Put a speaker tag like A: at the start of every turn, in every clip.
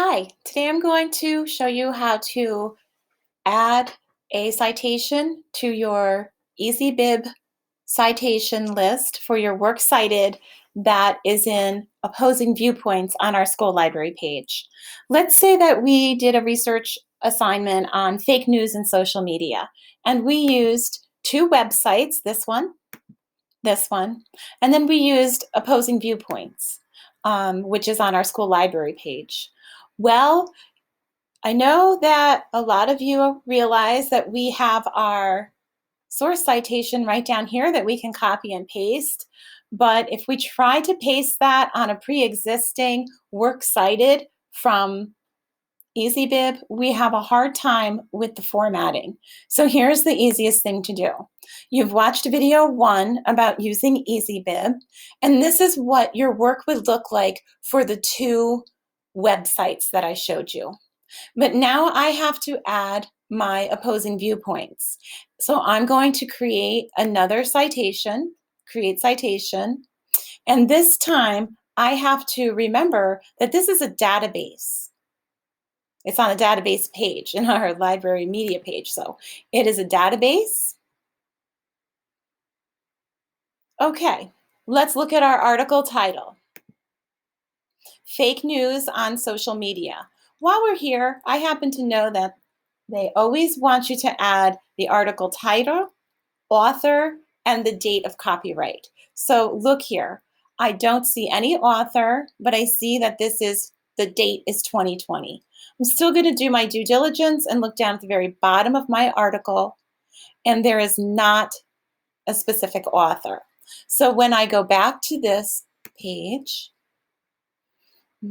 A: Hi, today I'm going to show you how to add a citation to your Easybib citation list for your works cited that is in opposing viewpoints on our school library page. Let's say that we did a research assignment on fake news and social media, and we used two websites, this one, and then we used opposing viewpoints, which is on our school library page. Well, I know that a lot of you realize that we have our source citation right down here that we can copy and paste. But if we try to paste that on a pre-existing works cited from Easybib, we have a hard time with the formatting. So here's the easiest thing to do. You've watched video 1 about using Easybib, and this is what your work would look like for the two websites that I showed you. But now I have to add my opposing viewpoints. So I'm going to create another citation, create citation, and this time I have to remember that this is a database. It's on a database page in our library media page, so it is a database. Okay, let's look at our article title. Fake news on social media. While we're here, I happen to know that they always want you to add the article title, author, and the date of copyright. So look here, I don't see any author, but I see that the date is 2020. I'm still going to do my due diligence and look down at the very bottom of my article, and there is not a specific author. So when I go back to this page,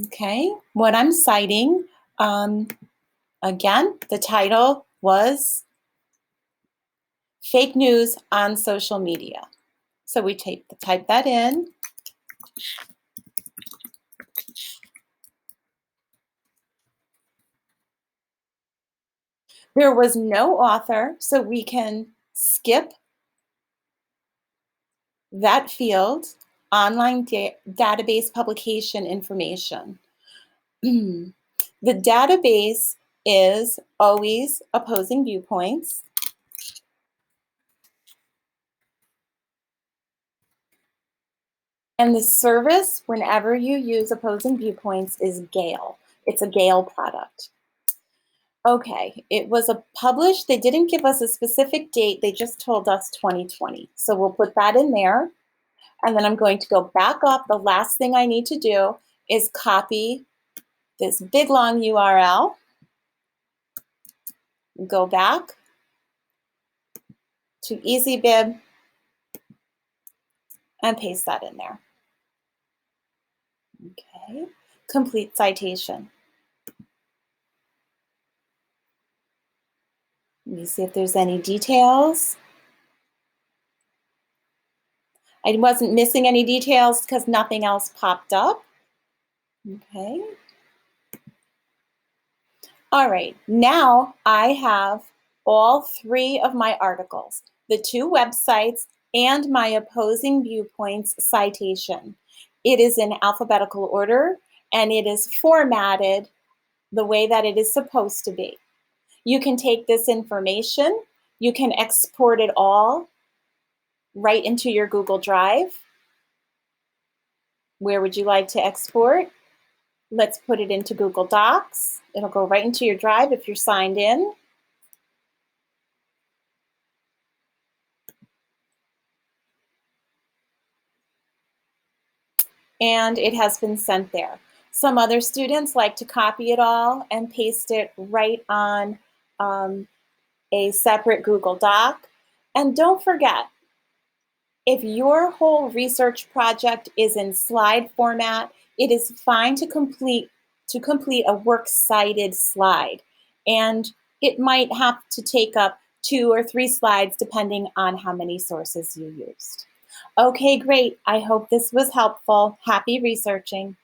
A: okay, what I'm citing, again, the title was Fake News on Social Media. So we type that in. There was no author, so we can skip that field, online database publication information. The database is always opposing viewpoints. And the service, whenever you use opposing viewpoints, is Gale. It's a Gale product. Okay, it was published. They didn't give us a specific date. They just told us 2020. So we'll put that in there. And then I'm going to go back up. The last thing I need to do is copy this big long URL. Go back to Easybib and paste that in there. Okay, complete citation. Let me see if there's any details. I wasn't missing any details because nothing else popped up. Okay. All right, now I have all three of my articles, the two websites and my opposing viewpoints citation. It is in alphabetical order and it is formatted the way that it is supposed to be. You can take this information, you can export it all right into your Google Drive. Where would you like to export? Let's put it into Google Docs. It'll go right into your drive if you're signed in. And it has been sent there. Some other students like to copy it all and paste it right on a separate Google Doc. And don't forget, if your whole research project is in slide format, it is fine to complete a works cited slide. And it might have to take up 2 or 3 slides depending on how many sources you used. Okay, great. I hope this was helpful. Happy researching.